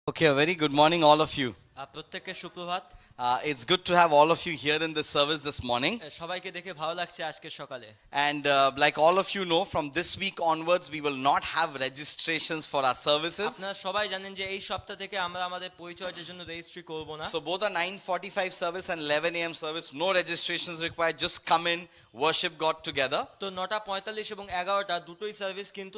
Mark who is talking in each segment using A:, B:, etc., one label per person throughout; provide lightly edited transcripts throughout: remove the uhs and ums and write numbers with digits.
A: Okay, a very good morning, all of you.
B: প্রত্যেককে সুপ্রভাত।
A: It's good to have all of you here in this service this morning.
B: সবাইকে দেখে ভালো লাগছে আজকে সকালে।
A: And like all of you know, from this week onwards, we will not have registrations for our services.
B: আপনারা সবাই জানেন যে এই সপ্তাহ থেকে আমরা আমাদের পরিচয়ের জন্য রেজিস্ট্রি করব না।
A: So both the 9:45 service and 11 a.m. service, no registrations required. Just come in, worship God together.
B: তো 9:45 এবং 11টা দুটোই সার্ভিস কিন্তু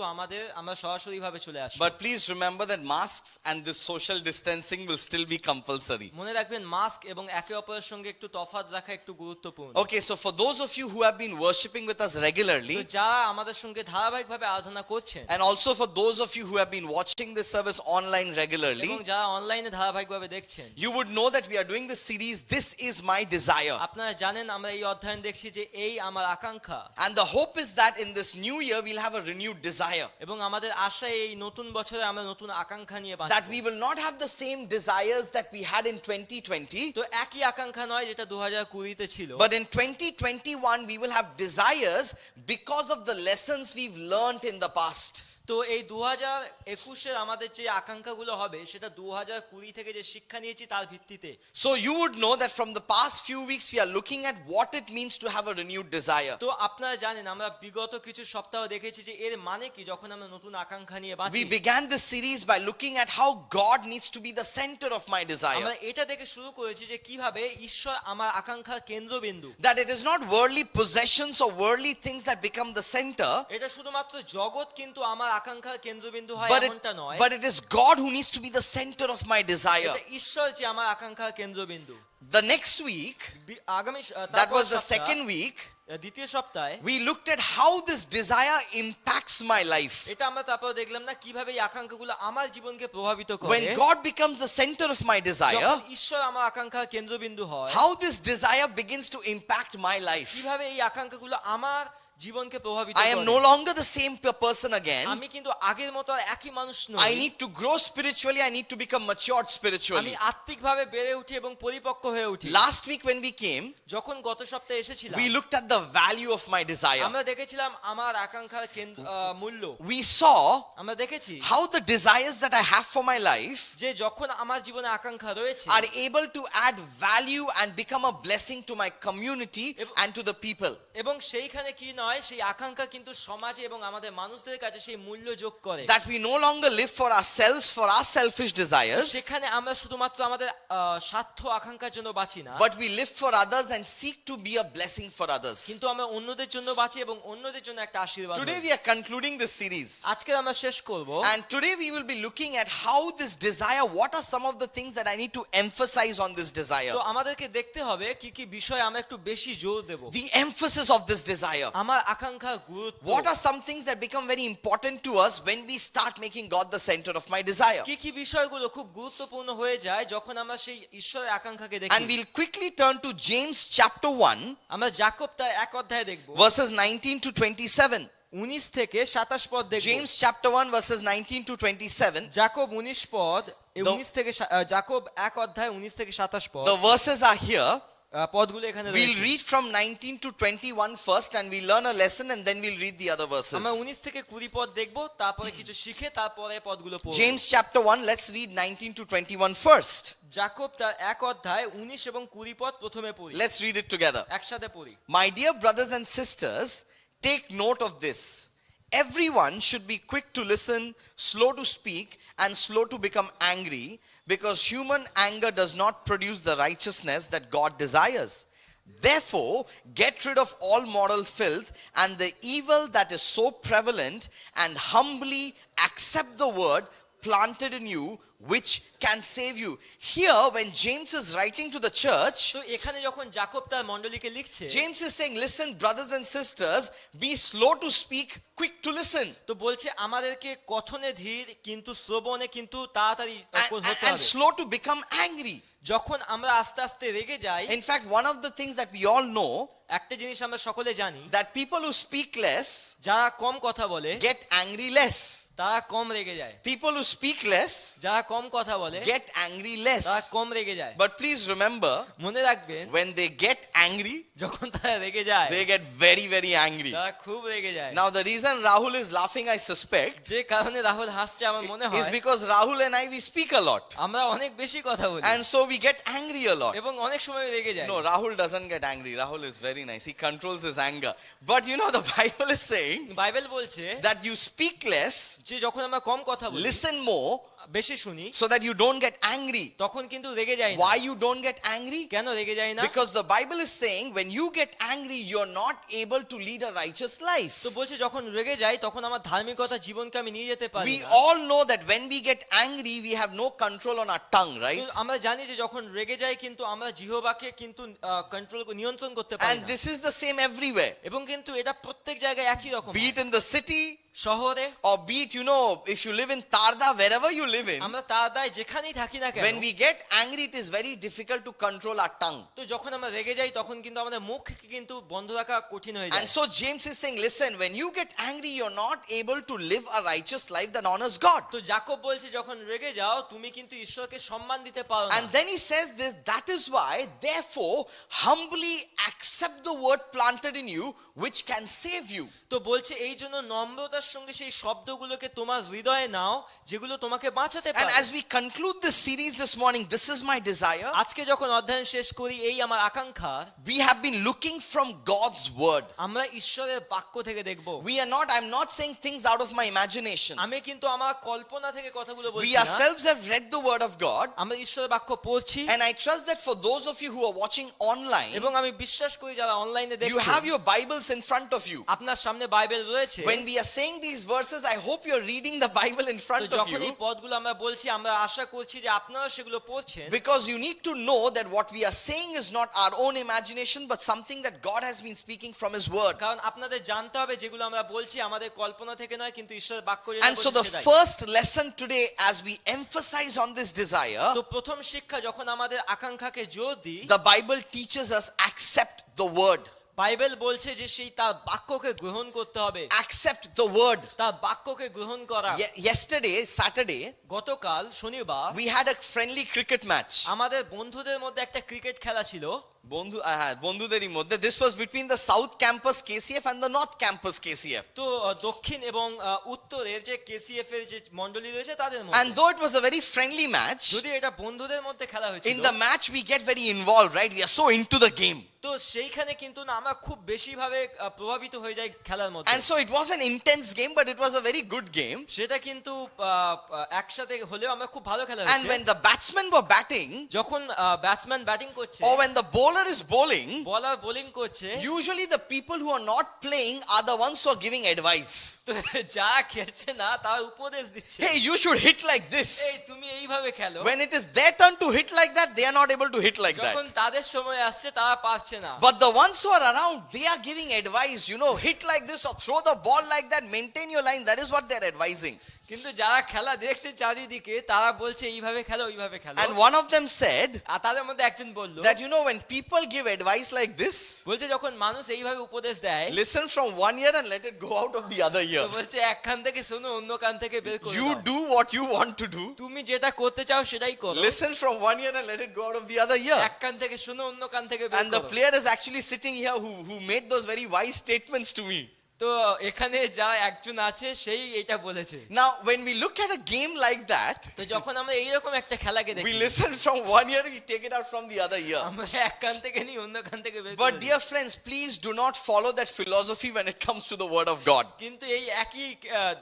B: আমরা সরাসরি ভাবে চলে আসি।
A: But please remember that masks and this social distancing will still be compulsory.
B: মনে রাখবেন মাস্ক এবং একে অপরের সঙ্গে একটু তফাৎ রাখা একটু গুরুত্বপূর্ণ।
A: Okay, so for those of you who have been worshiping with us regularly,
B: তো যারা আমাদের সঙ্গে ধারাবাহিকভাবে আরাধনা করছেন,
A: and also for those of you who have been watching this service online regularly,
B: এবং যারা অনলাইনে ধারাবাহিকভাবে দেখছেন,
A: you would know that we are doing this series, This is my desire.
B: আপনারা জানেন আমরা এই অধ্যায়ন দেখছি যে এই আমার আকাঙ্ক্ষা।
A: And the hope is that in this new year we'll have a renewed desire.
B: এবং আমাদের আশা এই নতুন বছরে আমরা নতুন আকাঙ্ক্ষা নিয়ে বাঁচব।
A: That we will not have the same desires that we had in 2020.
B: তো একই আকাঙ্ক্ষা নয় যেটা 2020 তে ছিল।
A: But in 2021 we will have desires because of the lessons we've learned in the past.
B: তো এই 2021 এর আমাদের যে আকাঙ্ক্ষাগুলো হবে সেটা 2020 থেকে যে শিক্ষা নিয়েছি তার ভিত্তিতে।
A: So you would know that from the past few weeks we are looking at what it means to have a renewed desire.
B: তো আপনারা জানেন আমরা বিগত কিছু সপ্তাহ দেখেছি যে এর মানে কি যখন আমরা নতুন আকাঙ্ক্ষা নিয়ে বাঁচি।
A: We began this series by looking at how God needs to be the center of my desire.
B: আমরা এটা দেখে শুরু করেছি যে কিভাবে ঈশ্বর আমার আকাঙ্ক্ষার কেন্দ্রবিন্দু।
A: That it is not worldly possessions or worldly things that become the center.
B: এটা শুধুমাত্র জগৎ কিন্তু আমার আকাঙ্ক্ষার কেন্দ্রবিন্দু হয় এমনটা নয়।
A: But it is God who needs to be the center of my desire.
B: এটা ঈশ্বর যে আমার আকাঙ্ক্ষার কেন্দ্রবিন্দু।
A: The next week,
B: আগামী
A: that was the second week,
B: দ্বিতীয় সপ্তাহে
A: we looked at how this desire impacts my life.
B: এটা আমরা তারপর দেখলাম না কিভাবে এই আকাঙ্ক্ষাগুলো আমার জীবনকে প্রভাবিত করে।
A: When God becomes the center of my desire,
B: যখন ঈশ্বর আমার আকাঙ্ক্ষার কেন্দ্রবিন্দু হয়,
A: how this desire begins to impact my life.
B: কিভাবে এই আকাঙ্ক্ষাগুলো আমার জীবনকে প্রভাবিত করে।
A: I am no longer the same person again.
B: আমি কিন্তু আগের মতো আর একই মানুষ নই।
A: I need to grow spiritually. I need to become matured
B: আমি
A: spiritually.
B: আত্মিকভাবে বেড়ে উঠি এবং পরিপক্ক হয়ে উঠি।
A: Last week when we came,
B: যখন গত সপ্তাহে এসেছিলাম,
A: we looked at the value of my desire.
B: আমরা দেখেছিলাম আমার আকাঙ্ক্ষার মূল্য।
A: We saw
B: আমরা দেখেছি
A: how the desires that I have for my life
B: যে যখন আমার জীবনে আকাঙ্ক্ষা রয়েছে
A: are able to add value and become a blessing to my community and to the people.
B: এবং সেইখানে কি নয় সেই আকাঙ্ক্ষা কিন্তু সমাজে এবং আমাদের মানুষদের কাছে সেই মূল্য যোগ করে।
A: That we no longer live for ourselves, for our selfish desires,
B: সেখানে আমরা শুধুমাত্র আমাদের স্বার্থ আকাঙ্ক্ষার জন্য বাঁচি না,
A: but we live for others and seek to be a blessing for others.
B: কিন্তু আমরা অন্যদের জন্য বাঁচি এবং অন্যদের জন্য একটা আশীর্বাদ হই।
A: Today we are concluding this series.
B: আজকে আমরা শেষ করব।
A: And today we will be looking at how this desire, what are some of the things that I need to emphasize on this desire.
B: তো আমাদেরকে দেখতে হবে কি কি বিষয় আমরা একটু বেশি জোর দেব।
A: The emphasis of this desire.
B: আমার আকাঙ্ক্ষার গুরুত্ব।
A: What are some things that become very important to us when we start making God the center of my desire?
B: কি কি বিষয়গুলো খুব গুরুত্বপূর্ণ হয়ে যায় যখন আমরা সেই ঈশ্বরের আকাঙ্ক্ষাকে দেখি।
A: And we'll quickly turn to James chapter 1,
B: আমরা যাকোব তার এক অধ্যায় দেখব,
A: verses 19 to 27.
B: 19 থেকে 27 পদ দেখব।
A: James chapter 1 verses 19 to 27.
B: Jacob 19 পদ 19 থেকে যাকোব এক অধ্যায় 19 থেকে 27 পদ।
A: The verses are here.
B: পদগুলো এখানে রয়েছে।
A: We'll read from 19 to 21 first and we'll learn a lesson and then we'll read the other verses.
B: আমরা 19 থেকে 20 পদ দেখব, তারপরে কিছু শিখে তারপরে পদগুলো পড়ব।
A: James chapter 1, let's read 19 to 21 first.
B: Jacob তার এক অধ্যায় 19 এবং 20 পদ প্রথমে পড়ি।
A: Let's read it together.
B: একসাথে পড়ি।
A: My dear brothers and sisters, take note of this. Everyone should be quick to listen, slow to speak, and slow to become angry, because human anger does not produce the righteousness that God desires. Therefore, get rid of all moral filth and the evil that is so prevalent, and humbly accept the word planted in you, which can save you. Here, when James is writing to the church,
B: তো এখানে যখন যাকোব তার মণ্ডলীকে লিখছে,
A: James is saying, listen, brothers and sisters, be slow to speak, quick to listen.
B: তো বলছে আমাদেরকে কথনে ধীর কিন্তু শ্রবণে কিন্তু তাড়াতাড়ি হতে
A: And
B: হবে।
A: slow to become angry.
B: যখন আমরা আস্তে আস্তে রেগে যাই,
A: In fact, one of the things that we all know
B: একটা জিনিস আমরা সকলে জানি,
A: that people who speak less
B: যারা কম কথা বলে
A: get angry less.
B: তারা কম রেগে যায়,
A: People who speak less
B: যারা কম কথা বলে
A: get angry
B: তারা
A: less.
B: কম রেগে যায়।
A: But please remember,
B: মনে রাখবেন,
A: when they get angry,
B: যখন তারা রেগে যায়
A: they get very, very angry.
B: তারা খুব রেগে যায়।
A: Now, the reason Rahul is laughing, I suspect,
B: যে কারণে রাহুল হাসছে আমার মনে
A: is
B: হয়,
A: because Rahul and I, we speak a lot.
B: আমরা অনেক বেশি কথা বলি
A: And so we get angry a lot.
B: এবং অনেক সময় রেগে যায়।
A: No, Rahul doesn't get angry. Rahul is very nice. He controls his anger. But you know, the Bible is saying
B: Bible বলছে
A: that you speak less,
B: যে যখন আমরা কম কথা বলি,
A: listen more,
B: বেশি শুনি,
A: so that you don't get angry.
B: তখন কিন্তু রেগে যাই না।
A: Why you don't get angry?
B: কেন রেগে যাই না?
A: Because the Bible is saying when you get angry, you're not able to lead a righteous life.
B: তো বলছে যখন রেগে যাই তখন আমার ধার্মিকতা জীবনকে আমি নিয়ে যেতে পারি
A: We
B: না।
A: all know that when we get angry, we have no control on our tongue, right?
B: কিন্তু আমরা জানি যে যখন রেগে যাই কিন্তু আমরা জিহ্বাকে কিন্তু কন্ট্রোল নিয়ন্ত্রণ করতে পারি
A: And
B: না।
A: this is the same everywhere.
B: এবং কিন্তু এটা প্রত্যেক জায়গায় একই রকম।
A: Be it in the city,
B: শহরে,
A: or be it, you know, if you live in Tarda, wherever you live in,
B: আমরা তার দায় যেখানেই থাকি না কেন,
A: when we get angry, it is very difficult to control our tongue.
B: তো যখন আমরা রেগে যাই তখন কিন্তু আমাদের মুখ কিন্তু বন্ধ রাখা কঠিন হয়ে
A: And
B: যায়।
A: so James is saying, listen, when you get angry, you're not able to live a righteous life that honors God.
B: তো যাকব বলছে যখন রেগে যাও তুমি কিন্তু ঈশ্বরকে সম্মান দিতে পারো না।
A: And then he says this, that is why, therefore, humbly accept the word planted in you, which can save you.
B: তো বলছে এই জন্য নম্রতার সঙ্গে সেই শব্দগুলোকে তোমার হৃদয়ে নাও যেগুলো তোমাকে বাঁচাতে
A: And
B: পারে।
A: as we conclude this series this morning, this is my desire.
B: আজকে যখন অধ্যয়ন শেষ করি এই আমার আকাঙ্ক্ষা,
A: We have been looking from God's word.
B: আমরা ঈশ্বরের বাক্য থেকে দেখব।
A: I'm not saying things out of my imagination.
B: আমি কিন্তু আমার কল্পনা থেকে কথাগুলো বলছি
A: We
B: না,
A: ourselves have read the word of God.
B: আমরা ঈশ্বরের বাক্য পড়ছি
A: And I trust that for those of you who are watching online,
B: এবং আমি বিশ্বাস করি যারা অনলাইনে
A: you
B: দেখছেন
A: have your Bibles in front of you.
B: আপনার সামনে বাইবেল রয়েছে।
A: When we are saying these verses, I hope you're reading the Bible in
B: তো
A: front of
B: যখন এই
A: you,
B: পদগুলো আমরা বলছি আমরা আশা করছি যে আপনারা সেগুলো পড়ছেন,
A: because you need to know that what we are saying is not our own imagination, but something that God has been speaking from His word.
B: কারণ আপনাদের জানতে হবে যেগুলো আমরা বলছি আমাদের কল্পনা থেকে নয় কিন্তু ঈশ্বরের বাক্য যেটা
A: And so
B: বলছে
A: the
B: সেটাই।
A: first lesson today, as we emphasize on this desire,
B: তো প্রথম শিক্ষা যখন আমাদের আকাঙ্ক্ষাকে জোর দিই,
A: the Bible teaches us accept the word.
B: Bible বলছে যে সেই তার বাক্যকে গ্রহণ করতে হবে।
A: Accept the word.
B: তার বাক্যকে গ্রহণ করা।
A: Yesterday, Saturday,
B: গতকাল শনিবার
A: we had a friendly cricket match.
B: আমাদের বন্ধুদের মধ্যে একটা ক্রিকেট খেলা ছিল।
A: বন্ধুদেরই মধ্যে, this was between the South Campus KCF and the North Campus KCF.
B: তো দক্ষিণ এবং উত্তরের যে কেসিএফ এর যে মণ্ডলী রয়েছে তাদের
A: And
B: মধ্যে,
A: though it was a very friendly match,
B: যদি এটা বন্ধুদের মধ্যে খেলা হয়েছিল,
A: in the match we get very involved, right? We are so into the game.
B: তো সেইখানে কিন্তু না আমরা খুব বেশি ভাবে প্রভাবিত হয়ে যাই খেলার মধ্যে।
A: And so it was an intense game, but it was a very good game.
B: সেটা কিন্তু একসাথে হলেও আমরা খুব ভালো খেলা
A: And when
B: হয়েছে।
A: the batsmen were batting,
B: যখন ব্যাটসম্যান ব্যাটিং করছে
A: or when the bowler is bowling,
B: বলার বোলিং করছে,
A: usually the people who are not playing are the ones who are giving advice.
B: তো যা খেলছে না তার উপদেশ দিচ্ছে,
A: Hey, you should hit like
B: এই
A: this.
B: তুমি এইভাবে খেলো।
A: When it is their turn to hit like that, they are not able to hit like
B: যখন
A: that.
B: তাদের সময় আসছে তারা পারছে না।
A: But the ones who are around, they are giving advice, you know, hit like this or throw the ball like that, maintain your line. That is what they are advising.
B: কিন্তু যারা খেলা দেখছে চারিদিকে তারা বলছে এইভাবে খেলো ওইভাবে খেলো।
A: And one of them said
B: আর তাদের মধ্যে একজন বলল
A: that, you know, when people give advice like this,
B: বলছে যখন মানুষ এইভাবে উপদেশ দেয়,
A: listen from one ear and let it go out of the other
B: তো
A: ear.
B: বলছে এক কান থেকে শোনো অন্য কান থেকে বের করে
A: You
B: দাও।
A: do what you want to do.
B: তুমি যেটা করতে চাও সেটাই করো,
A: Listen from one ear and let it go out of the other ear.
B: এক কান থেকে শোনো অন্য কান থেকে বের
A: And the
B: করো।
A: player is actually sitting here who made those very wise statements to me.
B: তো এখানে যা একজন আছে সেই এটা বলেছে।
A: Now, when we look at a game like that,
B: তো যখন আমরা এইরকম একটা খেলাকে
A: we
B: দেখি,
A: listen from one ear, we take it out from the other ear.
B: আমরা এক কান থেকে নিই অন্য কান থেকে বের
A: But
B: করে দিই।
A: dear friends, please do not follow that philosophy when it comes to the word of God.
B: কিন্তু এই একই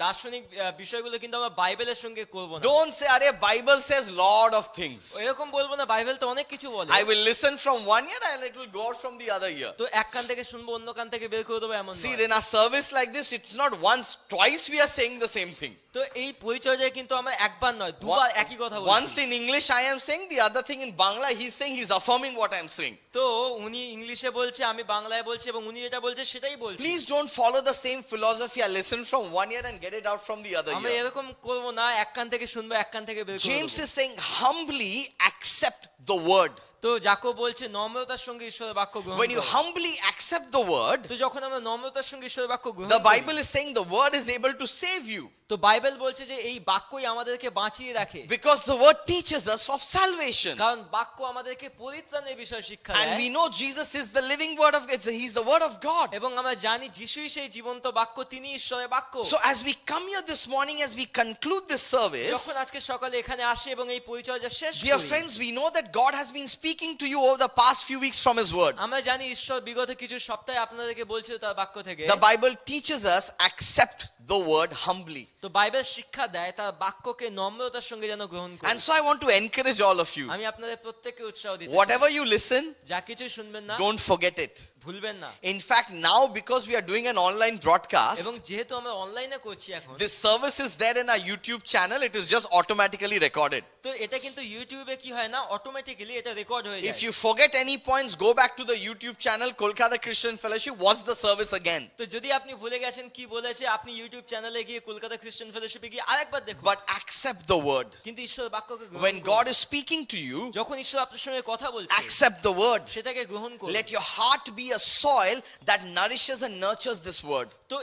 B: দার্শনিক বিষয়গুলো কিন্তু আমরা বাইবেলের সঙ্গে করব না।
A: Don't say, "Arey, Bible says lot of things.
B: এরকম বলবো না, বাইবেল তো অনেক কিছু বলে।
A: I will listen from one ear and it will go out from the other ear."
B: তো এক কান থেকে শুনবো অন্য কান থেকে বের করে দেবো এমন
A: See,
B: নয়।
A: in a service like this, it's not once, twice we are saying the same thing.
B: তো এই পরিচর্যায় কিন্তু আমরা একবার নয় দুবার একই কথা
A: Once
B: বলছি।
A: in English I am saying, the other thing in Bangla he's saying, he's affirming what I am saying.
B: তো উনি ইংলিশে বলছে আমি বাংলায় বলছি এবং উনি যেটা বলছে সেটাই বলছি।
A: Please don't follow the same philosophy. I listen from one ear and get it out from the other
B: আমরা
A: ear.
B: এরকম করব না, এক কান থেকে শুনবো এক কান থেকে বের করে
A: James
B: দেবো।
A: is saying, humbly accept the word.
B: তো যাকব বলছে নম্রতার সঙ্গে ঈশ্বরের বাক্য গ্রহণ
A: When you
B: করো।
A: humbly accept the word,
B: তো যখন আমরা নম্রতার সঙ্গে ঈশ্বরের বাক্য গ্রহণ
A: the
B: করি,
A: Bible is saying the word is able to save you.
B: তো বাইবেল বলছে যে এই বাক্যই আমাদেরকে বাঁচিয়ে রাখে,
A: Because the word teaches us of salvation.
B: কারণ বাক্য আমাদেরকে পরিত্রাণের বিষয় শিক্ষা
A: And
B: দেয়।
A: we know Jesus is the living word of God. He's the word of God.
B: এবং আমরা জানি যিশুই সেই জীবন্ত বাক্য, তিনি ঈশ্বরের বাক্য।
A: So as we come here this morning, as we conclude this service,
B: যখন আজকে সকালে এখানে আসে এবং এই পরিচর্যা শেষ
A: dear
B: করি,
A: friends, we know that God has been speaking to you over the past few weeks from His word.
B: আমরা জানি ঈশ্বর বিগত কিছু সপ্তাহে আপনাদেরকে বলছিল তার বাক্য থেকে।
A: The Bible teaches us accept the word humbly.
B: তো বাইবেল শিক্ষা দেয় তার বাক্যকে নম্রতার সঙ্গে যেন গ্রহণ করি।
A: And so I want to encourage all of you.
B: আমি আপনাদের প্রত্যেককে উৎসাহ দিতে চাই,
A: Whatever you listen,
B: যা কিছু শুনবেন না
A: don't forget it.
B: ভুলবেন না।
A: In fact, now because we are doing an online broadcast,
B: এবং যেহেতু আমরা অনলাইনে করছি এখন,
A: this service is there in our YouTube channel. It is just automatically recorded.
B: তো এটা কিন্তু ইউটিউবে কি হয় না, অটোমেটিক্যালি এটা রেকর্ড হয়ে
A: If
B: যায়।
A: you forget any points, go back to the YouTube channel, Kolkata Christian Fellowship, watch the service again.
B: তো যদি আপনি ভুলে গেছেন কি বলেছে, আপনি ইউটিউব চ্যানেলে গিয়ে কলকাতা খ্রিস্টান ফেলোশিপে গিয়ে আরেকবার দেখুন।
A: But accept the word.
B: কিন্তু ঈশ্বর বাক্যকে গ্রহণ
A: When
B: করুন।
A: God is speaking to you,
B: যখন ঈশ্বর আপনার সঙ্গে কথা বলছে,
A: accept the word.
B: সেটাকে গ্রহণ করুন।
A: Let your heart be a soil that nourishes and nurtures this word.
B: তো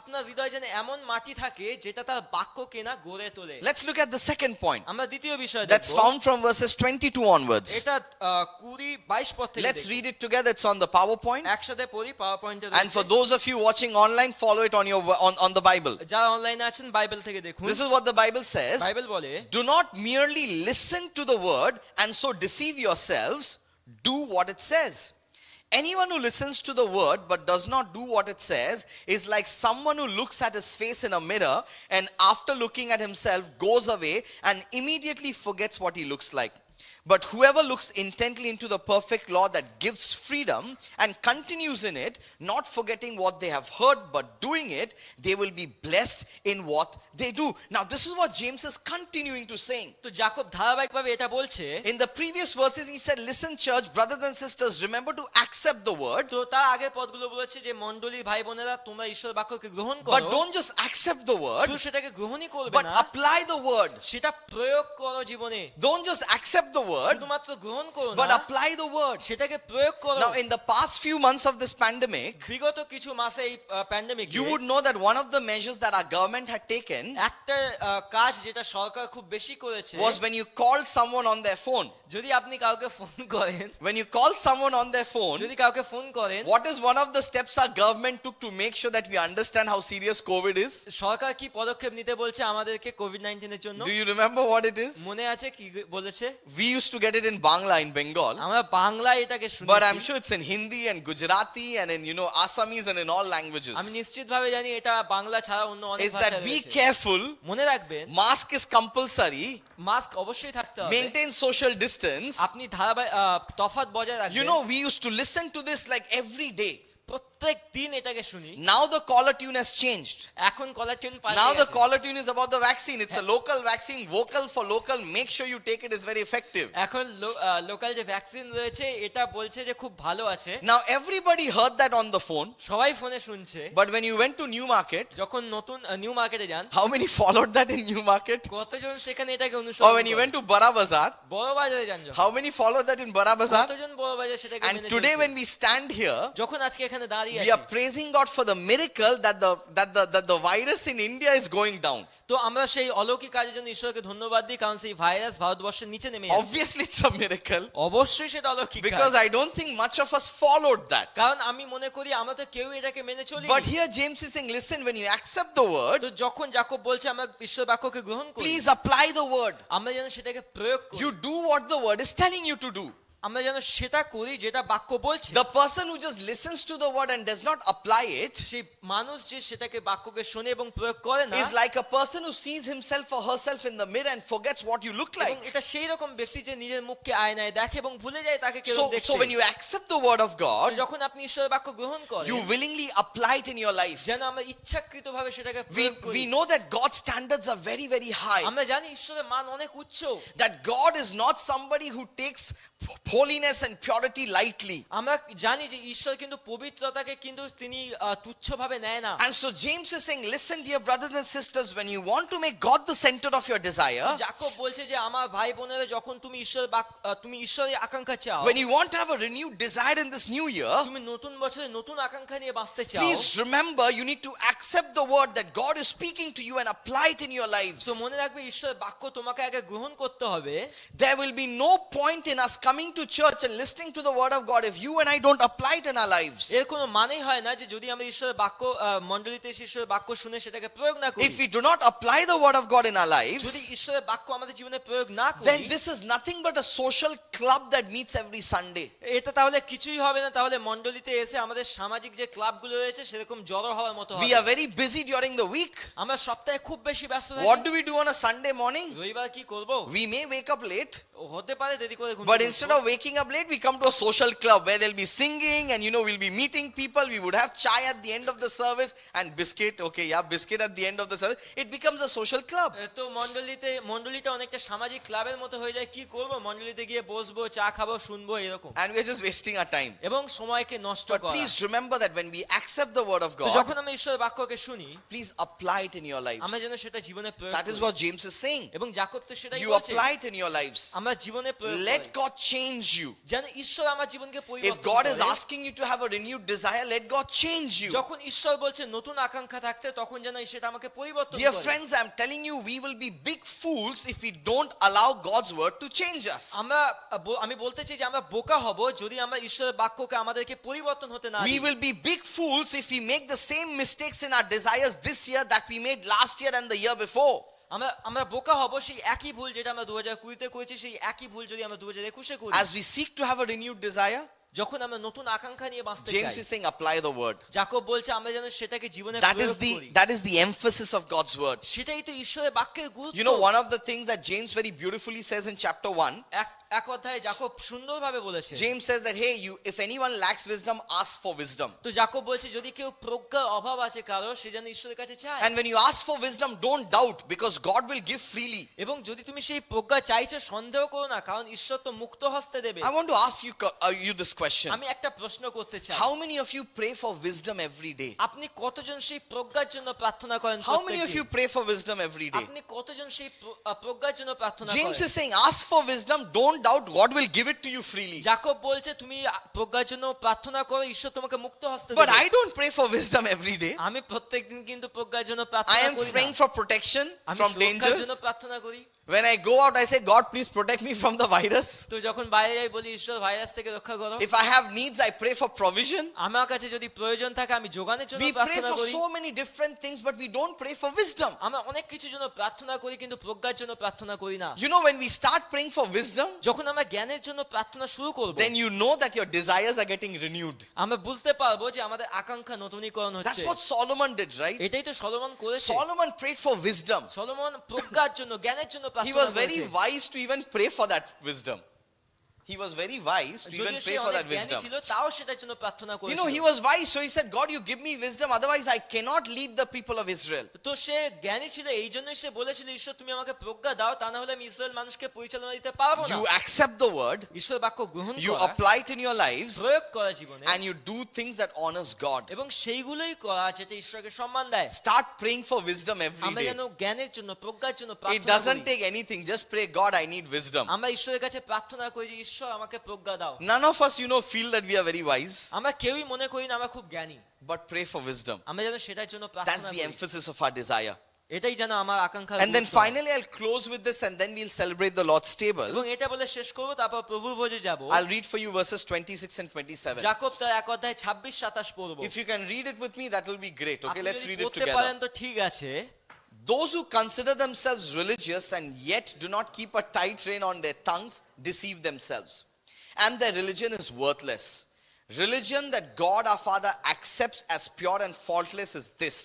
B: আপনার হৃদয় যেন এমন মাটি থাকে যেটা তার বাক্যকে না গড়ে তোলে।
A: Let's look at the second point.
B: আমরা দ্বিতীয় বিষয়
A: That's
B: দেখব।
A: found from verses 22 onwards.
B: এটা 20-22 পদ থেকে
A: Let's
B: দেখব।
A: read it together. It's on the PowerPoint.
B: একসাথে পড়ি, পাওয়ার পয়েন্টে
A: And for those of you watching online, follow it on the Bible.
B: যারা অনলাইনে আছেন বাইবেল থেকে দেখুন।
A: This is what the Bible says.
B: Bible বলে,
A: Do not merely listen to the word and so deceive yourselves. Do what it says. Anyone who listens to the word but does not do what it says is like someone who looks at his face in a mirror and after looking at himself goes away and immediately forgets what he looks like. But whoever looks intently into the perfect law that gives freedom and continues in it, not forgetting what they have heard but doing it, they will be blessed in what they do. Now this is what James is continuing to saying.
B: তো যাকব ধারাবাহিকভাবে এটা বলছে।
A: In the previous verses he said, listen church, brothers and sisters, remember to accept the word.
B: তো তার আগের পদগুলো বলেছে যে মণ্ডলী ভাই বোনেরা তোমরা ঈশ্বর বাক্যকে গ্রহণ
A: But
B: করো,
A: don't just accept the word,
B: শুধু সেটাকে গ্রহণই করবে
A: but
B: না,
A: apply the word.
B: সেটা প্রয়োগ করো জীবনে।
A: Don't just accept the word,
B: শুধুমাত্র গ্রহণ করো
A: but
B: না,
A: apply the word.
B: সেটাকে প্রয়োগ করো।
A: Now in the past few months of this pandemic,
B: বিগত কিছু মাসে এই pandemic
A: you would know that one of the measures that our government had taken
B: একটা কাজ যেটা সরকার খুব বেশি করেছে,
A: was when you called someone on their phone.
B: যদি আপনি কাউকে ফোন করেন,
A: When you call someone on their phone,
B: যদি কাউকে ফোন করেন,
A: what is one of the steps our government took to make sure that we understand how serious COVID is?
B: সরকার কি পদক্ষেপ নিতে বলছে আমাদেরকে কোভিড-19 এর জন্য?
A: Do you remember what it is?
B: মনে আছে কি বলেছে?
A: We used to get it in Bangla, in Bengal.
B: আমরা বাংলায় এটাকে
A: But I'm
B: শুনেছি।
A: sure it's in Hindi and Gujarati and in, Assamese and in all languages.
B: আমি নিশ্চিতভাবে জানি এটা বাংলা ছাড়া অন্য অনেক
A: Is
B: ভাষায়
A: that be
B: রয়েছে।
A: careful,
B: মনে রাখবেন
A: mask is compulsory,
B: মাস্ক অবশ্যই থাকতে হবে,
A: maintain social distance.
B: আপনি ধারাবাহিক তফাৎ বজায় রাখবেন।
A: We used to listen to this like every day.
B: প্রত্যেক দিন এটাকে শুনি।
A: Now the caller tune has changed.
B: এখন কলার টিউন পাল্টে
A: Now the
B: গেছে।
A: caller tune is about the vaccine. It's a local vaccine, vocal for local. Make sure you take it, is very effective.
B: এখন local যে vaccine রয়েছে এটা বলছে যে খুব ভালো আছে।
A: Now everybody heard that on the phone,
B: সবাই ফোনে শুনছে।
A: but when you went to Newmarket,
B: যখন নতুন নিউ মার্কেটে যান,
A: how many followed that in Newmarket?
B: কতজন সেখানে এটাকে
A: Or
B: অনুসরণ
A: when you
B: করে?
A: went to Bara Bazaar,
B: বড় বাজারে যান যখন,
A: how many followed that in Bara Bazaar?
B: কতজন বড় বাজারে সেটাকে
A: And
B: মেনে
A: today
B: চলছে?
A: when we stand here,
B: যখন আজকে এখানে দাঁড়িয়ে
A: we are
B: আছি,
A: praising God for the miracle that the virus in India is going down.
B: তো আমরা সেই অলৌকিক কাজের জন্য ঈশ্বরকে ধন্যবাদ দিই, কারণ সেই ভাইরাস ভারতবর্ষের নিচে নেমে যাচ্ছে।
A: Obviously it's a miracle,
B: অবশ্যই সেটা অলৌকিক
A: because
B: কাজ।
A: I don't think much of us followed that.
B: কারণ আমি মনে করি আমরা তো কেউ এটাকে মেনে চলি।
A: But here James is saying, listen, when you accept the word,
B: তো যখন যাকব বলছে আমরা ঈশ্বর বাক্যকে গ্রহণ করি,
A: please apply the word.
B: আমরা যেন সেটাকে প্রয়োগ করি,
A: You do what the word is telling you to do.
B: আমরা যেন সেটা করি যেটা বাক্য বলছে।
A: The person who just listens to the word and does not apply it
B: সেই মানুষ যে সেটাকে বাক্যকে শোনে এবং প্রয়োগ করে না,
A: is like a person who sees himself or herself in the mirror and forgets what you look like.
B: এবং এটা সেই রকম ব্যক্তি যে নিজের মুখকে আয়নায় দেখে এবং ভুলে যায় তাকে কেমন দেখতে।
A: So when you accept the word of God,
B: যখন আপনি ঈশ্বরের বাক্য গ্রহণ করেন,
A: you willingly apply it in your life.
B: যেন আমরা ইচ্ছাকৃতভাবে সেটাকে প্রয়োগ করি।
A: We know that God's standards are very, very high.
B: আমরা জানি ঈশ্বরের মান অনেক উচ্চ,
A: That God is not somebody who takes holiness and purity lightly.
B: আমরা জানি যে ঈশ্বর কিন্তু পবিত্রতাকে কিন্তু তিনি তুচ্ছভাবে নেয় না।
A: And so James is saying, listen, dear brothers and sisters, when you want to make God the center of your desire,
B: যাকব বলছে যে আমার ভাই বোনেরা, যখন তুমি তুমি ঈশ্বরের আকাঙ্ক্ষা চাও,
A: when you want to have a renewed desire in this new year,
B: তুমি নতুন বছরে নতুন আকাঙ্ক্ষা নিয়ে বাঁচতে চাও,
A: please remember you need to accept the word that God is speaking to you and apply it in your lives.
B: তো মনে রাখবে ঈশ্বরের বাক্য তোমাকে আগে গ্রহণ করতে হবে।
A: There will be no point in us coming to church and listening to the word of God if you and I don't apply it in our lives.
B: এর কোনো মানেই হয় না যে যদি আমরা ঈশ্বরের বাক্য মণ্ডলীতে ঈশ্বরের বাক্য শুনে সেটাকে প্রয়োগ না করি।
A: If we do not apply the word of God in our lives,
B: যদি ঈশ্বরের বাক্য আমাদের জীবনে প্রয়োগ না করি,
A: then this is nothing but a social club that meets every Sunday.
B: এটা তাহলে কিছুই হবে না, তাহলে মণ্ডলীতে এসে আমাদের সামাজিক যে ক্লাবগুলো রয়েছে সেরকম জড়ো হওয়ার মতো
A: We
B: হবে।
A: are very busy during the week.
B: আমরা সপ্তাহে খুব বেশি ব্যস্ত
A: What
B: থাকি।
A: do we do on a Sunday morning?
B: রবিবার কি করব?
A: We may wake up late,
B: হতে পারে দেরি করে ঘুম
A: but
B: থেকে
A: instead
B: উঠবো।
A: of waking up late, we come to a social club where there'll be singing and we'll be meeting people. We would have chai at the end of the service and biscuit. Okay, yeah, biscuit at the end of the service. It becomes a social club.
B: তো মণ্ডলীটা অনেকটা সামাজিক ক্লাবের মতো হয়ে যায়। কি করব? মণ্ডলীতে গিয়ে বসবো, চা খাবো, শুনবো, এরকম,
A: And we're just wasting our time.
B: এবং সময়কে নষ্ট
A: But
B: করা।
A: please remember that when we accept the word of
B: তো
A: God,
B: যখন আমরা ঈশ্বরের বাক্যকে শুনি,
A: please apply it in your lives.
B: আমরা যেন সেটা জীবনে প্রয়োগ
A: That is
B: করি।
A: what James is saying.
B: এবং যাকব তো সেটাই
A: You
B: বলছে,
A: apply it in your lives.
B: আমরা জীবনে প্রয়োগ
A: Let
B: করি।
A: God change you.
B: যেন ঈশ্বর আমার জীবনকে
A: If
B: পরিবর্তন
A: God is
B: করে।
A: asking you to have a renewed desire, let God change you.
B: যখন ঈশ্বর বলছে নতুন আকাঙ্ক্ষা থাকতে, তখন যেন সেটা আমাকে পরিবর্তন
A: Dear
B: করে।
A: friends, I'm telling you, we will be big fools if we don't allow God's word to change us.
B: আমি বলতে চাই যে আমরা বোকা হব যদি আমরা ঈশ্বরের বাক্যকে আমাদেরকে পরিবর্তন হতে না
A: We
B: দিই।
A: will be big fools if we make the same mistakes in our desires this year that we made last year and the year before.
B: আমরা বোকা হব সেই একই ভুল যেটা আমরা 2020-তে করেছি, সেই একই ভুল যদি আমরা 2021-এ করি।
A: As we seek to have a renewed desire,
B: যখন আমরা নতুন আকাঙ্ক্ষা নিয়ে বাঁচতে
A: James
B: চাই,
A: is saying, apply the word.
B: যাকব বলছে আমরা যেন সেটাকে জীবনে
A: That is
B: প্রয়োগ করি।
A: that is the emphasis of God's word.
B: সেটাই তো ঈশ্বরের বাক্যের গুরুত্ব।
A: One of the things that James very beautifully says in chapter 1,
B: এক অধ্যায়ে যাকব সুন্দরভাবে বলেছে।
A: James says that, hey, if anyone lacks wisdom, ask for wisdom.
B: তো যাকব বলছে যদি কেউ প্রজ্ঞার অভাব আছে কারো, সে যেন ঈশ্বরের কাছে চায়।
A: And when you ask for wisdom, don't doubt, because God will give freely.
B: এবং যদি তুমি সেই প্রজ্ঞা চাইছো, সন্দেহ করো না, কারণ ঈশ্বর তো মুক্ত হস্তে দেবে।
A: I want to ask you this question.
B: আমি একটা প্রশ্ন করতে চাই।
A: How many of you pray for wisdom every day?
B: আপনি কতজন সেই প্রজ্ঞার জন্য প্রার্থনা করেন?
A: How many of you pray for wisdom every day?
B: আপনি কতজন সেই প্রজ্ঞার জন্য প্রার্থনা
A: James
B: করেন?
A: is saying, ask for wisdom, don't doubt, God will give it to you freely.
B: যাকব বলছে তুমি প্রজ্ঞার জন্য প্রার্থনা করো, ঈশ্বর তোমাকে মুক্ত হস্তে
A: But
B: দেবে।
A: I don't pray for wisdom every day.
B: আমি প্রত্যেকদিন কিন্তু প্রজ্ঞার জন্য
A: I
B: প্রার্থনা
A: am
B: করি
A: praying
B: না।
A: for protection
B: আমি
A: from
B: সুরক্ষার জন্য
A: dangers.
B: প্রার্থনা করি।
A: When I go out, I say, God, please protect me from the virus.
B: তো যখন বাইরে যাই বলি ঈশ্বর ভাইরাস থেকে রক্ষা করো।
A: If I have needs, I pray for provision.
B: আমার কাছে যদি প্রয়োজন থাকে আমি যোগানের জন্য
A: We pray
B: প্রার্থনা
A: for
B: করি।
A: so many different things, but we don't pray for wisdom.
B: আমরা অনেক কিছুর জন্য প্রার্থনা করি কিন্তু প্রজ্ঞার জন্য প্রার্থনা করি না।
A: When we start praying for wisdom,
B: যখন আমরা জ্ঞানের জন্য প্রার্থনা শুরু করব,
A: then you know that your desires are getting renewed.
B: আমরা বুঝতে পারবো যে আমাদের আকাঙ্ক্ষা নতুনীকরণ
A: That's
B: হচ্ছে।
A: what Solomon did, right?
B: এটাই তো সলোমন করেছে।
A: Solomon prayed for wisdom.
B: Solomon প্রজ্ঞার জন্য, জ্ঞানের জন্য
A: He
B: প্রার্থনা
A: was very
B: করেছে।
A: wise to even pray for that wisdom. He was very wise to even
B: যদিও
A: pray
B: সে
A: for
B: অনেক
A: that
B: জ্ঞানী
A: wisdom.
B: ছিল, তাও সেটার জন্য প্রার্থনা করেছিল।
A: He was wise, so he said, God, you give me wisdom, otherwise I cannot lead the people of Israel.
B: তো সে জ্ঞানী ছিল, এই জন্যই সে বলেছিল ঈশ্বর তুমি আমাকে প্রজ্ঞা দাও, তা না হলে আমি ইসরায়েল মানুষকে পরিচালনা দিতে পারবো না।
A: You accept the word,
B: ঈশ্বর বাক্য গ্রহণ
A: you
B: করা,
A: apply it in your lives,
B: প্রয়োগ করা জীবনে,
A: and you do things that honors God.
B: এবং সেইগুলোই করা যেটা ঈশ্বরকে সম্মান দেয়।
A: Start praying for wisdom every
B: আমরা
A: day.
B: যেন জ্ঞানের জন্য, প্রজ্ঞার জন্য
A: It
B: প্রার্থনা
A: doesn't
B: করি।
A: take anything, just pray, God, I need wisdom.
B: আমরা ঈশ্বরের কাছে প্রার্থনা করি যে ঈশ্বর আমাকে প্রজ্ঞা দাও।
A: None of us, feel that we are very wise,
B: আমরা কেউই মনে করি না আমরা খুব জ্ঞানী।
A: but pray for wisdom.
B: আমরা যেন সেটার জন্য
A: That's
B: প্রার্থনা
A: the
B: করি।
A: emphasis of our desire.
B: এটাই যেন আমার আকাঙ্ক্ষা।
A: And then finally, I'll close with this, and then we'll celebrate the Lord's table.
B: এবং এটা বলে শেষ করব, তারপর প্রভুর ভোজে যাব।
A: I'll read for you verses 26 and 27.
B: যাকব তার 1 অধ্যায় 26-27 পড়ব।
A: If you can read it with me, that will be great. Okay,
B: আপনি
A: let's
B: যদি
A: read it
B: পড়তে পারেন
A: together.
B: তো ঠিক আছে।
A: Those who consider themselves religious and yet do not keep a tight rein on their tongues deceive themselves, and their religion is worthless. Religion that God our Father accepts as pure and faultless is this: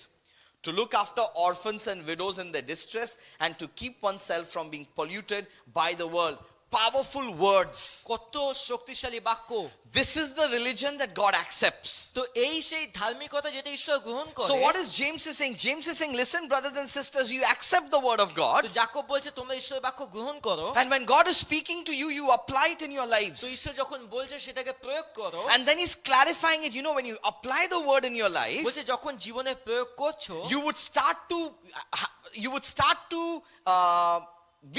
A: to look after orphans and widows in their distress and to keep oneself from being polluted by the world. powerful words.
B: কত শক্তিশালী বাক্য।
A: This is the religion that God accepts.
B: তো এই সেই ধার্মিকতা যেটা ঈশ্বর গ্রহণ করে।
A: So what is James is saying? James is saying, listen, brothers and sisters, you accept the word of God.
B: তো যাকব বলছে তোমরা ঈশ্বরের বাক্য গ্রহণ করো।
A: And when God is speaking to you, you apply it in your
B: তো
A: lives.
B: ঈশ্বর যখন বলছে সেটাকে প্রয়োগ করো।
A: And then he's clarifying it. You know, when you apply the word in your life,
B: বলছে যখন জীবনে প্রয়োগ করছো
A: you would start to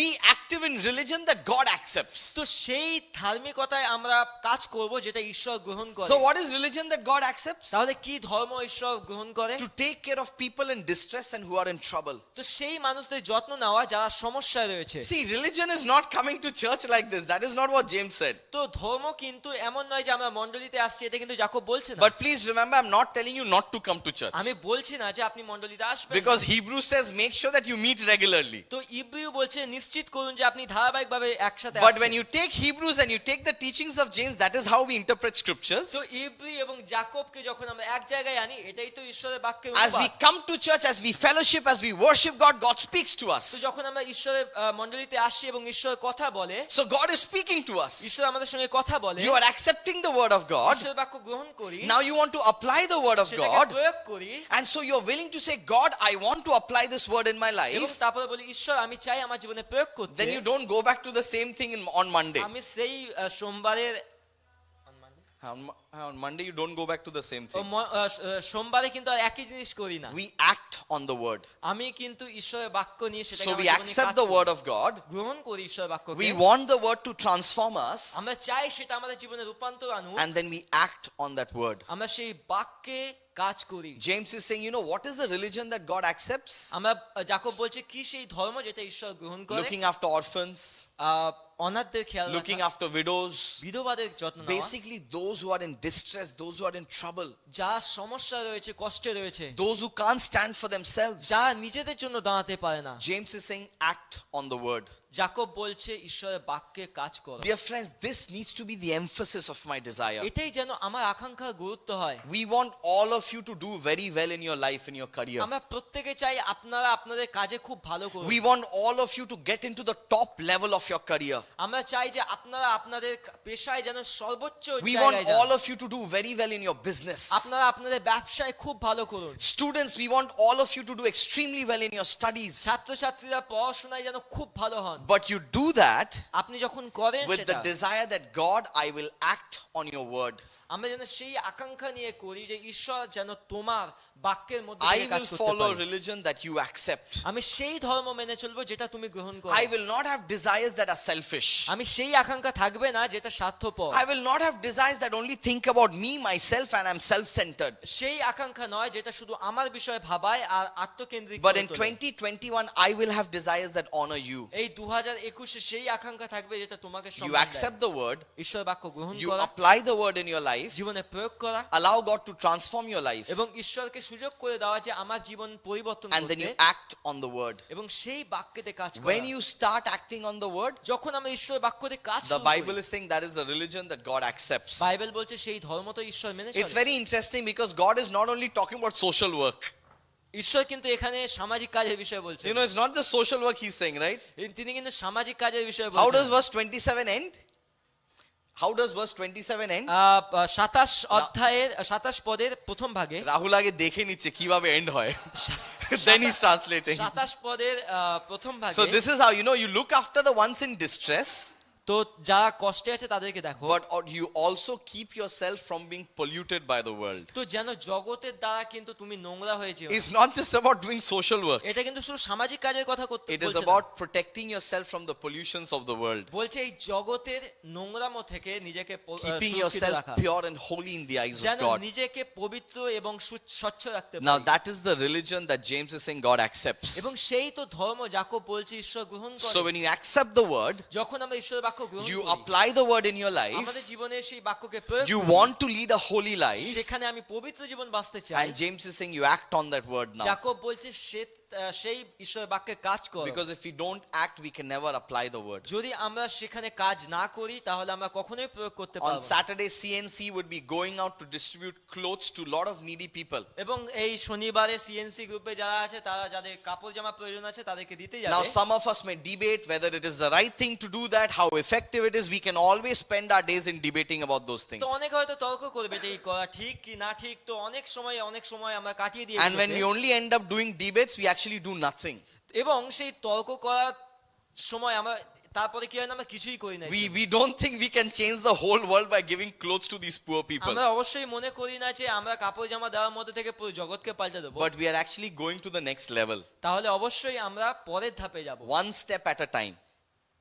A: be active in religion that God accepts.
B: তো সেই ধার্মিকতায় আমরা কাজ করব যেটা ঈশ্বর গ্রহণ করে।
A: So what is religion that God accepts?
B: তাহলে কি ধর্ম ঈশ্বর গ্রহণ করে?
A: To take care of people in distress and who are in trouble.
B: তো সেই মানুষদের যত্ন নেওয়া যারা সমস্যায় রয়েছে।
A: See, religion is not coming to church like this. That is not what James said.
B: তো ধর্ম কিন্তু এমন নয় যে আমরা মণ্ডলীতে আসছি, এটা কিন্তু যাকব বলছে না।
A: But please remember, I'm not telling you not to come to church.
B: আমি বলছি না যে আপনি মণ্ডলীতে আসবেন না।
A: Because Hebrews says make sure that you meet regularly.
B: তো ইব্রিয় বলছে নিশ্চিত করুন যে আপনি ধারাবাহিকভাবে একসাথে
A: But
B: আসছেন।
A: when you take Hebrews and you take the teachings of James, that is how we interpret scriptures.
B: তো ইব্রি এবং যাকবকে যখন আমরা এক জায়গায় আনি, এটাই তো ঈশ্বরের বাক্যের
A: As we
B: অনুবাদ।
A: come to church, as we fellowship, as we worship God, God speaks to
B: তো
A: us.
B: যখন আমরা ঈশ্বরের মণ্ডলীতে আসি এবং ঈশ্বর কথা বলে,
A: So God is speaking to us.
B: ঈশ্বর আমাদের সঙ্গে কথা বলে,
A: You are accepting the word of God.
B: ঈশ্বরের বাক্য গ্রহণ করি,
A: Now you want to apply the word of
B: সেটাকে
A: God.
B: প্রয়োগ করি,
A: And so you're willing to say, God, I want to apply this word in my
B: এবং
A: life.
B: তারপরে বলি ঈশ্বর আমি চাই আমার জীবনে প্রয়োগ করতে।
A: Then you don't go back to the same thing on Monday.
B: আমি সেই সোমবারের
A: On Monday, you don't go back to the same thing.
B: সোমবারে কিন্তু আর একই জিনিস করি না।
A: We act on the word.
B: আমি কিন্তু ঈশ্বরের বাক্য নিয়ে সেটাকে
A: So
B: আমার
A: we
B: জীবনে
A: accept
B: কাজ
A: the
B: করি।
A: word of God.
B: গ্রহণ করি ঈশ্বরের বাক্যকে।
A: We want the word to transform us.
B: আমরা চাই সেটা আমাদের জীবনে রূপান্তর আনুক।
A: And then we act on that word.
B: আমরা সেই বাক্যে কাজ করি।
A: James is saying, you know, what is the religion that God accepts?
B: আমরা যাকব বলছে কি সেই ধর্ম যেটা ঈশ্বর গ্রহণ করে?
A: Looking after orphans,
B: অনাথদের খেয়াল
A: looking
B: রাখা,
A: after widows,
B: বিধবাদের যত্ন নেওয়া,
A: basically those who are in distress, those who are in trouble,
B: যার সমস্যা রয়েছে, কষ্টে রয়েছে,
A: those who can't stand for themselves.
B: যারা নিজেদের জন্য দাঁড়াতে পারে না।
A: James is saying, act on the word.
B: যাকব বলছে ঈশ্বরের বাক্যে কাজ করো।
A: Dear friends, this needs to be the emphasis of my desire.
B: এটাই যেন আমার আকাঙ্ক্ষার গুরুত্ব হয়।
A: We want all of you to do very well in your life, in your career.
B: আমরা প্রত্যেকে চাই আপনারা আপনাদের কাজে খুব ভালো করুন।
A: We want all of you to get into the top level of your career.
B: আমরা চাই যে আপনারা আপনাদের পেশায় যেন সর্বোচ্চ
A: We want
B: জায়গায় যান।
A: all of you to do very well in your business.
B: আপনারা আপনাদের ব্যবসায় খুব ভালো করুন।
A: Students, we want all of you to do extremely well in your studies.
B: ছাত্রছাত্রীরা পড়াশোনায় যেন খুব ভালো হন।
A: But you do that
B: আপনি যখন করেন
A: with the
B: সেটা,
A: desire that God, I will act on your word.
B: আমরা যেন সেই আকাঙ্ক্ষা নিয়ে করি যে ঈশ্বর যেন তোমার বাক্যের মধ্যে
A: I
B: দিয়ে কাজ
A: will
B: করতে
A: follow
B: পারে।
A: religion that you accept.
B: আমি সেই ধর্ম মেনে চলবো যেটা তুমি গ্রহণ করো।
A: I will not have desires that are selfish.
B: আমি সেই আকাঙ্ক্ষা থাকবে না যেটা স্বার্থপর।
A: I will not have desires that only think about me, myself, and I'm self-centered.
B: সেই আকাঙ্ক্ষা নয় যেটা শুধু আমার বিষয়ে ভাবায় আর আত্মকেন্দ্রিক।
A: But in 2021, I will have desires that honor you.
B: এই 2021 সেই আকাঙ্ক্ষা থাকবে যেটা তোমাকে
A: You
B: সম্মান
A: accept
B: দেয়।
A: the word,
B: ঈশ্বর বাক্য গ্রহণ
A: you
B: করা,
A: apply the word in your life,
B: জীবনে প্রয়োগ করা,
A: allow God to transform your life,
B: এবং ঈশ্বরকে সুযোগ করে দেওয়া যে আমার জীবন পরিবর্তন
A: and then
B: করতে,
A: you act on the word.
B: এবং সেই বাক্যতে কাজ করা।
A: When you start acting on the word,
B: যখন আমরা ঈশ্বরের বাক্যতে কাজ
A: the
B: শুরু করি,
A: Bible is saying that is the religion that God accepts.
B: Bible বলছে সেই ধর্ম তো ঈশ্বর মেনে
A: It's
B: চলে।
A: very interesting because God is not only talking about social work.
B: ঈশ্বর কিন্তু এখানে সামাজিক কাজের বিষয়ে বলছেন।
A: You know, it's not just social work he's saying, right?
B: তিনি কিন্তু সামাজিক কাজের বিষয়ে
A: How does
B: বলছেন।
A: verse 27 end? How does verse 27 end?
B: 27 অধ্যায়ের 27 পদের প্রথম ভাগে,
A: রাহুল আগে দেখে নিচ্ছে কিভাবে এন্ড হয়, then he's translating.
B: 27 পদের প্রথম ভাগে,
A: So this is how, you know, you look after the ones in distress,
B: তো যারা কষ্টে আছে তাদেরকে দেখো,
A: but you also keep yourself from being polluted by the world.
B: তো যেন জগতের দ্বারা কিন্তু তুমি নোংরা হয়ে যেও।
A: It's not just about doing social work.
B: এটা কিন্তু শুধু সামাজিক কাজের কথা করতে
A: It is
B: বলছে না।
A: about protecting yourself from the pollutions of the world.
B: বলছে এই জগতের নোংরামো থেকে নিজেকে
A: Keeping
B: সুরক্ষিত
A: yourself
B: রাখা,
A: pure and holy in the eyes of
B: যেন
A: God.
B: নিজেকে পবিত্র এবং স্বচ্ছ রাখতে
A: Now
B: পারি।
A: that is the religion that James is saying God accepts.
B: এবং সেই তো ধর্ম যাকব বলছে ঈশ্বর গ্রহণ করে।
A: So when you accept the word,
B: যখন আমরা ঈশ্বরের বাক্য গ্রহণ
A: you
B: করি,
A: apply the word in your life,
B: আমাদের জীবনে সেই বাক্যকে প্রয়োগ
A: you
B: করি,
A: want to lead a holy life,
B: সেখানে আমি পবিত্র জীবন বাঁচতে চাই।
A: and James is saying you act on that word now.
B: যাকব বলছে সেই ঈশ্বরের বাক্যে কাজ করো।
A: Because if we don't act, we can never apply the word.
B: যদি আমরা সেখানে কাজ না করি তাহলে আমরা কখনোই প্রয়োগ করতে
A: On
B: পারবো না।
A: Saturday, CNC would be going out to distribute clothes to a lot of needy people.
B: এবং এই শনিবারে সিএনসি গ্রুপে যারা আছে তারা যাদের কাপড় জামা প্রয়োজন আছে তাদেরকে দিতে
A: Now,
B: যাবে।
A: some of us may debate whether it is the right thing to do that, how effective it is. We can always spend our days in debating about those things.
B: তো অনেকে হয়তো তর্ক করবে যে এই করা ঠিক কি না ঠিক, তো অনেক সময় আমরা কাটিয়ে দিয়ে
A: And when we only end up doing debates, we actually do nothing.
B: এবং সেই তর্ক করার সময় আমরা তারপরে কি হয় না, আমরা কিছুই করি না।
A: We don't think we can change the whole world by giving clothes to these poor people.
B: আমরা অবশ্যই মনে করি না যে আমরা কাপড় জামা দেওয়ার মধ্যে থেকে পুরো জগৎকে পাল্টে দেবো,
A: But we are actually going to the next level,
B: তাহলে অবশ্যই আমরা পরের ধাপে যাব,
A: one step at a time.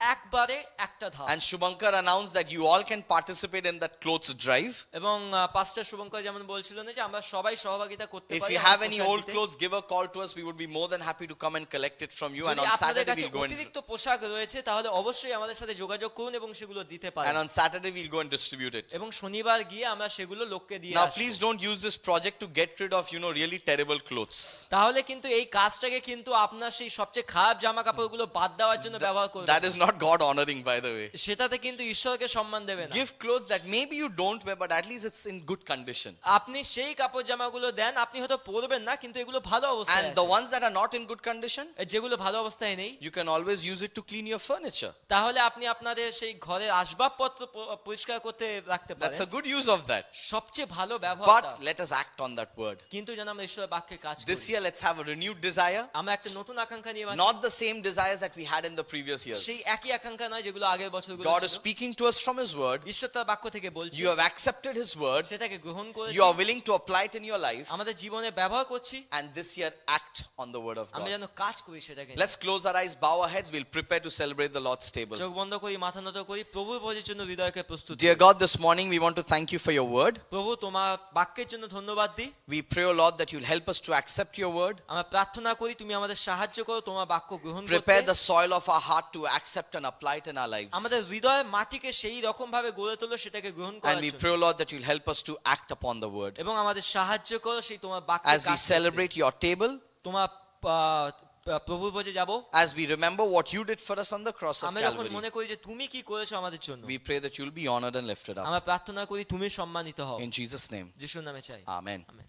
B: একবারে একটা ধাপ।
A: And Shubhankar announced that you all can participate in that clothes drive.
B: এবং পাস্টার শুভঙ্কর যেমন বলছিল না যে আমরা সবাই সহভাগিতা করতে
A: If
B: পারি।
A: you have any old clothes, give a call to us. We would be more than happy to come and collect it from you. And
B: যদি
A: on
B: আপনাদের
A: Saturday,
B: কাছে
A: we'll go and
B: অতিরিক্ত পোশাক রয়েছে তাহলে অবশ্যই আমাদের সাথে যোগাযোগ করুন এবং সেগুলো দিতে পারেন।
A: and on Saturday we'll go and distribute it.
B: এবং শনিবার গিয়ে আমরা সেগুলো লোককে দিয়ে
A: Now,
B: আসবো।
A: please don't use this project to get rid of, really terrible clothes.
B: তাহলে কিন্তু এই কাজটাকে কিন্তু আপনার সেই সবচেয়ে খারাপ জামা কাপড়গুলো বাদ দেওয়ার জন্য ব্যবহার করবেন।
A: That is not God honoring, by the way.
B: সেটাতে কিন্তু ঈশ্বরকে সম্মান দেবে না।
A: Give clothes that maybe you don't wear, but at least it's in good condition.
B: আপনি সেই কাপড় জামাগুলো দেন, আপনি হয়তো পরবেন না কিন্তু এগুলো ভালো অবস্থায়
A: And
B: আছে।
A: the ones that are not in good condition,
B: যেগুলো ভালো অবস্থায় নেই
A: you can always use it to clean your furniture.
B: তাহলে আপনি আপনাদের সেই ঘরের আসবাবপত্র পরিষ্কার করতে রাখতে
A: That's a
B: পারেন।
A: good use of that.
B: সবচেয়ে ভালো ব্যবহার।
A: But let us act on that word.
B: কিন্তু যেন আমরা ঈশ্বরের বাক্যে কাজ
A: This
B: করি।
A: year, let's have a renewed desire,
B: আমরা একটা নতুন আকাঙ্ক্ষা নিয়ে বাঁচি।
A: not the same desires that we had in the previous
B: সেই
A: years.
B: একই আকাঙ্ক্ষা নয় যেগুলো আগের বছরগুলো
A: God is
B: ছিল।
A: speaking to us from His word.
B: ঈশ্বর তার বাক্য থেকে বলছে,
A: You have accepted His word.
B: সেটাকে গ্রহণ করেছি,
A: You are willing to apply it in your life.
B: আমাদের জীবনে ব্যবহার করছি,
A: And this year, act on the word of
B: আমরা
A: God.
B: যেন কাজ করি সেটাকে।
A: Let's close our eyes, bow our heads. We'll prepare to celebrate the Lord's table.
B: চোখ বন্ধ করি, মাথা নত করি, প্রভুর ভোজের জন্য হৃদয়কে প্রস্তুত
A: Dear
B: করি।
A: God, this morning we want to thank you for your word.
B: প্রভু তোমার বাক্যের জন্য ধন্যবাদ দিই।
A: We pray, O Lord, that you'll help us to accept your word.
B: আমরা প্রার্থনা করি তুমি আমাদের সাহায্য করো তোমার বাক্য গ্রহণ
A: Prepare
B: করতে।
A: the soil of our heart to accept and apply it in our lives.
B: আমাদের হৃদয়ের মাটিকে সেই রকম ভাবে গড়ে তোলো সেটাকে গ্রহণ
A: And
B: করার
A: we
B: জন্য।
A: pray, O Lord, that you'll help us to act upon the word.
B: এবং আমাদের সাহায্য করো সেই তোমার বাক্যে
A: As we celebrate your table,
B: তোমার প্রভুর ভোজে যাব,
A: as we remember what you did for us on the cross of
B: আমরা যখন
A: Calvary,
B: মনে করি যে তুমি কি করেছো আমাদের জন্য,
A: we pray that you'll be honored and lifted up.
B: আমরা প্রার্থনা করি তুমি সম্মানিত হও।
A: In Jesus' name,
B: যিশুর নামে চাই,
A: amen.
B: আমেন।